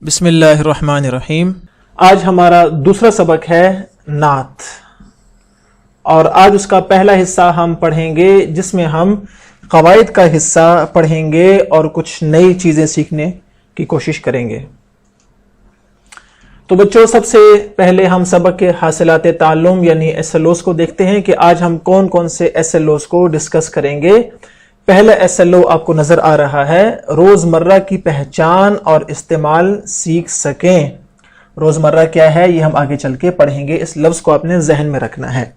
बिस्मिल्लाहिर्रहमानिर्रहीम। आज हमारा दूसरा सबक है नात, और आज उसका पहला हिस्सा हम पढ़ेंगे जिसमें हम कवायद का हिस्सा पढ़ेंगे और कुछ नई चीज़ें सीखने की कोशिश करेंगे। तो बच्चों, सबसे पहले हम सबक के हासिलात ताल्लुम यानी SLOs को देखते हैं कि आज हम कौन कौन से SLOs को डिस्कस करेंगे। पहला SLO आपको नजर आ रहा है, रोजमर्रा की पहचान और इस्तेमाल सीख सकें। रोजमर्रा क्या है ये हम आगे चल के पढ़ेंगे, इस लफ्ज को आपने जहन में रखना है।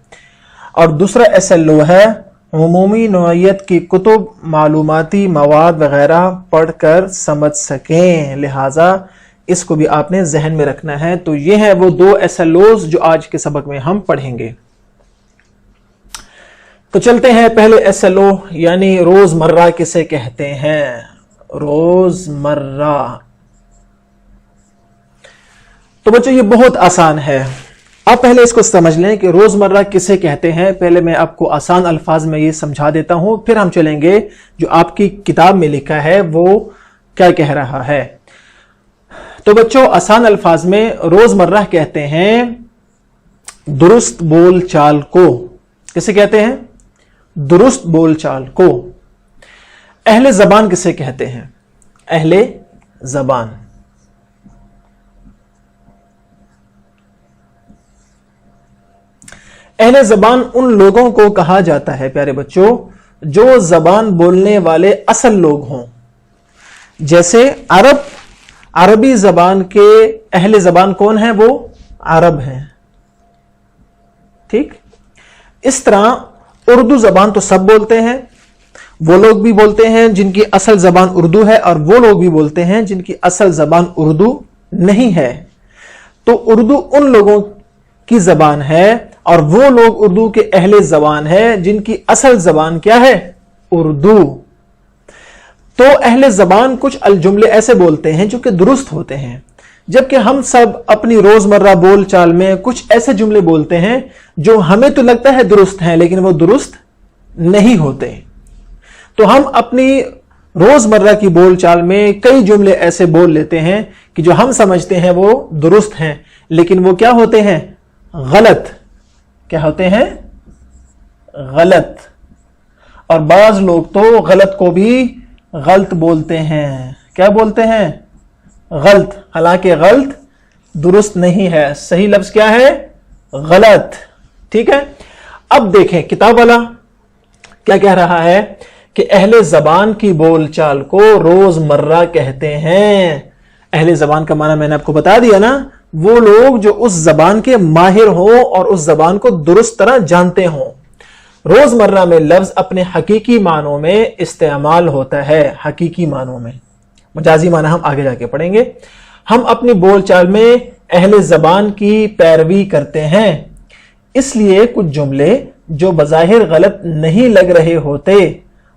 और दूसरा SLO है, उमूमी नौइयत की कुतुब मालूमाती मवाद वगैरह पढ़कर समझ सकें, लिहाजा इसको भी आपने जहन में रखना है। तो ये है वो दो SLOs जो आज के सबक में हम पढ़ेंगे। तो चलते हैं पहले SLO यानी रोजमर्रा किसे कहते हैं। रोजमर्रा तो बच्चों ये बहुत आसान है, आप पहले इसको समझ लें कि रोजमर्रा किसे कहते हैं। पहले मैं आपको आसान अल्फाज में ये समझा देता हूं, फिर हम चलेंगे जो आपकी किताब में लिखा है वो क्या कह रहा है। तो बच्चों, आसान अल्फाज में रोजमर्रा कहते हैं दुरुस्त बोल चाल को। किसे कहते हैं? दुरुस्त बोल चाल को। अहले जबान किसे कहते हैं? अहले जबान। अहले जबान उन लोगों को कहा जाता है प्यारे बच्चों जो जबान बोलने वाले असल लोग हों। जैसे अरबी जबान के अहले जबान कौन है? वो अरब हैं, ठीक। इस तरह उर्दू जबान तो सब बोलते हैं, वो लोग भी बोलते हैं जिनकी असल जबान उर्दू है, और वो लोग भी बोलते हैं जिनकी असल जबान उर्दू नहीं है। तो उर्दू उन लोगों की जबान है और वो लोग उर्दू के अहले जबान है जिनकी असल जबान क्या है? उर्दू। तो अहले जबान कुछ अलजुमले ऐसे बोलते हैं जो कि दुरुस्त होते हैं, जबकि हम सब अपनी रोजमर्रा बोल चाल में कुछ ऐसे जुमले बोलते हैं जो हमें तो लगता है दुरुस्त हैं लेकिन वो दुरुस्त नहीं होते। तो हम अपनी रोजमर्रा की बोल चाल में कई जुमले ऐसे बोल लेते हैं कि जो हम समझते हैं वो दुरुस्त हैं, लेकिन वो क्या होते हैं? गलत। क्या होते हैं? गलत। और बाज लोग तो गलत को भी गलत बोलते हैं। क्या बोलते हैं? गलत। हालांकि गलत दुरुस्त नहीं है, सही लफ्ज क्या है? गलत। ठीक है। अब देखें किताब वाला क्या कह रहा है कि अहले जबान की बोलचाल को रोजमर्रा कहते हैं। अहले जबान का माना मैंने आपको बता दिया ना, वो लोग जो उस जबान के माहिर हों और उस जबान को दुरुस्त तरह जानते हों। रोजमर्रा में लफ्ज अपने हकीकी मानों में इस्तेमाल होता है। हकीकी मानों में, मजाजी माना हम आगे जाके पढ़ेंगे। हम अपनी बोलचाल में अहले जबान की पैरवी करते हैं, इसलिए कुछ जुमले जो बज़ाहिर गलत नहीं लग रहे होते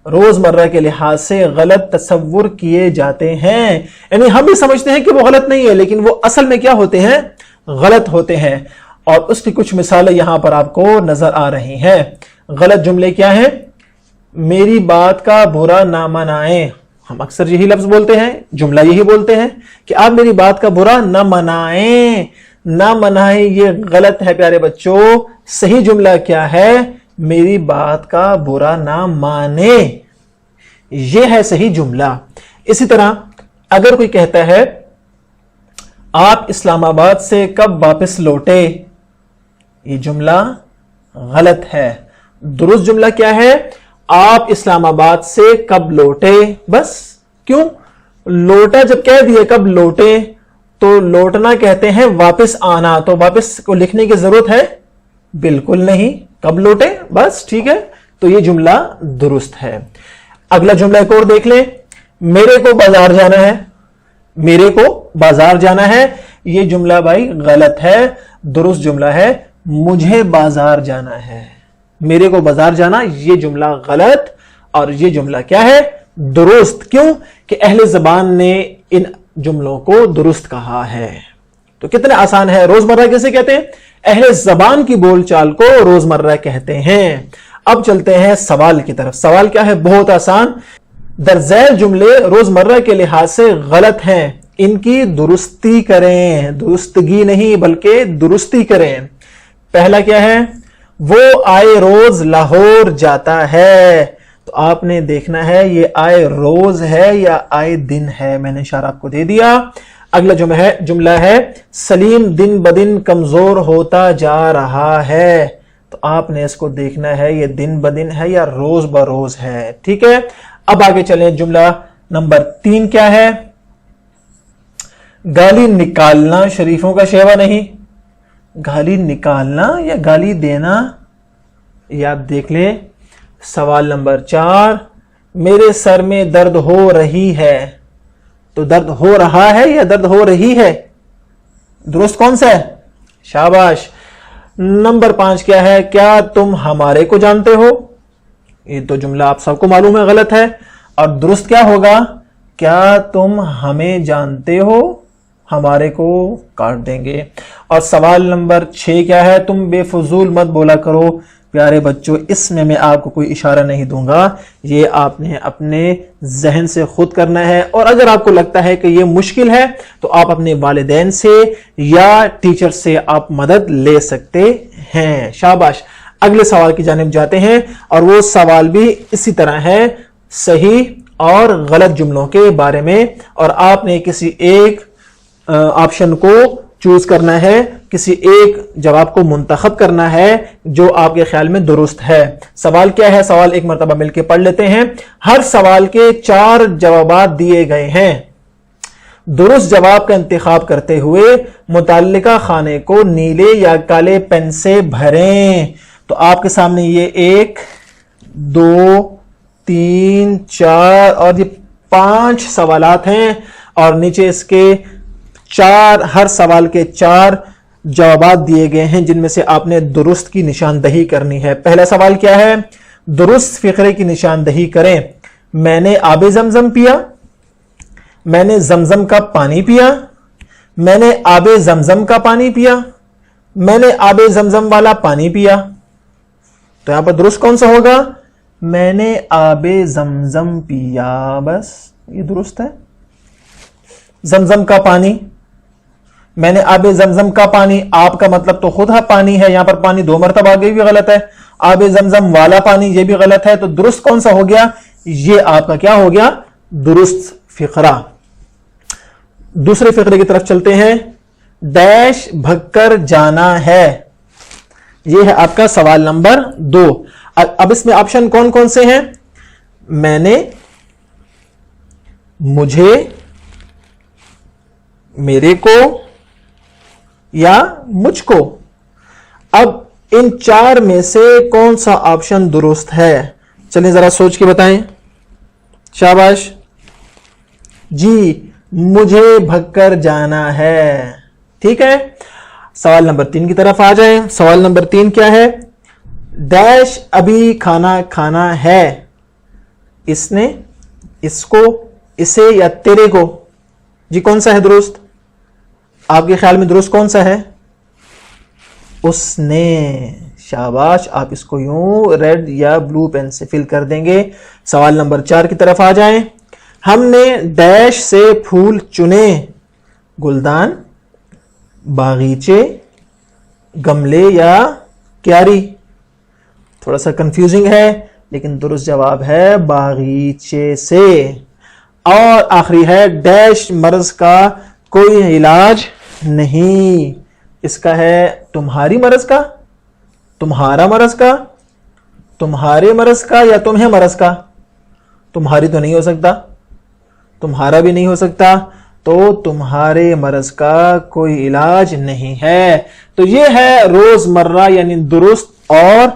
रोजमर्रा के लिहाज से गलत तसव्वुर किए जाते हैं। यानी हम भी समझते हैं कि वो गलत नहीं है लेकिन वो असल में क्या होते हैं? गलत होते हैं। और उसकी कुछ मिसालें यहां पर आपको नजर आ रही हैं। गलत जुमले क्या हैं? मेरी बात का बुरा ना मनाएं। हम अक्सर यही लफ्ज बोलते हैं, जुमला यही बोलते हैं कि आप मेरी बात का बुरा ना मनाएं। ना मनाएं ये गलत है प्यारे बच्चों। सही जुमला क्या है? मेरी बात का बुरा ना माने, ये है सही जुमला। इसी तरह अगर कोई कहता है आप इस्लामाबाद से कब वापस लौटे, ये जुमला गलत है। दुरुस्त जुमला क्या है? आप इस्लामाबाद से कब लौटे। बस। क्यों? लौटा जब कह दिए कब लौटे, तो लौटना कहते हैं वापस आना, तो वापस को लिखने की जरूरत है? बिल्कुल नहीं। कब लौटे, बस। ठीक है, तो ये जुमला दुरुस्त है। अगला जुमला एक और देख लें। मेरे को बाजार जाना है। मेरे को बाजार जाना है, ये जुमला भाई गलत है। दुरुस्त जुमला है मुझे बाजार जाना है। मेरे को बाजार जाना ये जुमला गलत, और ये जुमला क्या है? दुरुस्त। क्यों? कि अहले जबान ने इन जुमलों को दुरुस्त कहा है। तो कितने आसान है। रोजमर्रा किसे कहते हैं? अहले जबान की बोलचाल को रोजमर्रा कहते हैं। अब चलते हैं सवाल की तरफ। सवाल क्या है? बहुत आसान। दरअसल जुमले रोजमर्रा के लिहाज से गलत हैं, ان کی درستی کریں, درستگی نہیں بلکہ درستی کریں. پہلا کیا ہے؟ وہ آئے روز لاہور جاتا ہے. تو آپ نے دیکھنا ہے یہ آئے روز ہے یا آئے دن ہے. میں نے اشارہ آپ کو دے دیا. اگلا جملہ ہے سلیم دن بدن کمزور ہوتا جا رہا ہے. تو آپ نے اس کو دیکھنا ہے یہ دن بدن ہے یا روز بروز ہے. ٹھیک ہے, اب آگے چلیں. جملہ نمبر 3 کیا ہے؟ گالی نکالنا شریفوں کا شیوا نہیں. گالی نکالنا یا گالی دینا, یہ آپ دیکھ لیں. سوال نمبر 4 میرے سر میں درد ہو رہی ہے. تو درد ہو رہا ہے یا درد ہو رہی ہے؟ درست کون سا ہے؟ شاباش. نمبر 5 کیا ہے؟ کیا تم ہمارے کو جانتے ہو؟ یہ تو جملہ آپ سب کو معلوم ہے غلط ہے, اور درست کیا ہوگا؟ کیا تم ہمیں جانتے ہو؟ ہمارے کو کاٹ دیں گے. اور سوال نمبر 6 کیا ہے؟ تم بے فضول مت بولا کرو. پیارے بچوں, اس میں آپ کو کوئی اشارہ نہیں دوں گا, یہ آپ نے اپنے ذہن سے خود کرنا ہے. اور اگر آپ کو لگتا ہے کہ یہ مشکل ہے تو آپ اپنے والدین سے یا ٹیچر سے آپ مدد لے سکتے ہیں. شاباش. اگلے سوال کی جانب جاتے ہیں, اور وہ سوال بھی اسی طرح ہے, صحیح اور غلط جملوں کے بارے میں. اور آپ نے کسی ایک آپشن کو چوز کرنا ہے, کسی ایک جواب کو منتخب کرنا ہے جو آپ کے خیال میں درست ہے. سوال کیا ہے؟ سوال ایک مرتبہ مل کے پڑھ لیتے ہیں. ہر سوال کے 4 جوابات دیے گئے ہیں. درست جواب کا انتخاب کرتے ہوئے متعلقہ خانے کو نیلے یا کالے پین سے بھریں. تو آپ کے سامنے یہ 1 2 3 4 اور یہ 5 سوالات ہیں, اور نیچے اس کے 4 ہر سوال کے 4 جوابات دیے گئے ہیں جن میں سے آپ نے درست کی نشاندہی کرنی ہے. پہلا سوال کیا ہے؟ درست فقرے کی نشاندہی کریں. میں نے آب زمزم پیا, میں نے زمزم کا پانی پیا, میں نے آب زمزم کا پانی پیا, میں نے آب زمزم والا پانی پیا. تو یہاں پر درست کون سا ہوگا؟ میں نے آب زمزم پیا, بس یہ درست ہے. زمزم کا پانی, میں نے آب زمزم کا پانی, آپ کا مطلب تو خود پانی ہے, یہاں پر پانی 2 مرتبہ آگے بھی غلط ہے. آب زمزم والا پانی, یہ بھی غلط ہے. تو درست کون سا ہو گیا؟ یہ آپ کا کیا ہو گیا؟ درست فقرہ. دوسرے فقرے کی طرف چلتے ہیں. ڈیش بھگ کر جانا ہے, یہ ہے آپ کا سوال نمبر 2. اب اس میں آپشن کون کون سے ہیں؟ میں نے, مجھے, میرے کو یا مجھ کو. اب ان 4 میں سے کون سا آپشن درست ہے؟ چلیں ذرا سوچ کے بتائیں. شاباش جی, مجھے بھگ کر جانا ہے. ٹھیک ہے, سوال نمبر 3 کی طرف آ جائیں. سوال نمبر 3 کیا ہے؟ ڈیش ابھی کھانا کھانا ہے. اس نے, اس کو, اسے یا تیرے کو. جی کون سا ہے درست؟ آپ کے خیال میں درست کون سا ہے؟ اس نے. شاباش, آپ اس کو یوں ریڈ یا بلو پین سے فل کر دیں گے. سوال نمبر 4 کی طرف آ جائیں. ہم نے ڈیش سے پھول چنے. گلدان, باغیچے, گملے یا کیاری. تھوڑا سا کنفیوزنگ ہے لیکن درست جواب ہے باغیچے سے. اور آخری ہے ڈیش مرض کا کوئی علاج نہیں. اس کا ہے تمہاری مرض کا, تمہارا مرض کا, تمہارے مرض کا یا تمہیں مرض کا. تمہاری تو نہیں ہو سکتا, تمہارا بھی نہیں ہو سکتا, تو تمہارے مرض کا کوئی علاج نہیں ہے. تو یہ ہے روزمرہ یعنی درست اور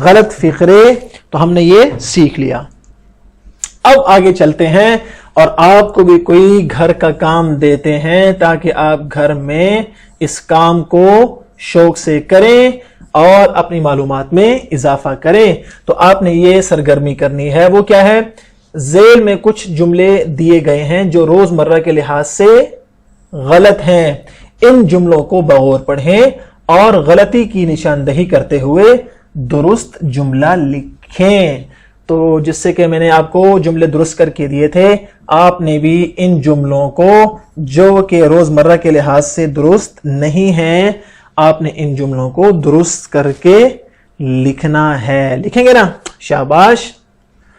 غلط فقرے. تو ہم نے یہ سیکھ لیا. اب آگے چلتے ہیں اور آپ کو بھی کوئی گھر کا کام دیتے ہیں تاکہ آپ گھر میں اس کام کو شوق سے کریں اور اپنی معلومات میں اضافہ کریں. تو آپ نے یہ سرگرمی کرنی ہے. وہ کیا ہے؟ ذیل میں کچھ جملے دیے گئے ہیں جو روزمرہ کے لحاظ سے غلط ہیں. ان جملوں کو بغور پڑھیں اور غلطی کی نشاندہی کرتے ہوئے درست جملہ لکھیں. تو جس سے کہ میں نے آپ کو جملے درست کر کے دیے تھے، آپ نے بھی ان جملوں کو جو کہ روزمرہ کے لحاظ سے درست نہیں ہیں، آپ نے ان جملوں کو درست کر کے لکھنا ہے. لکھیں گے نا؟ شاباش.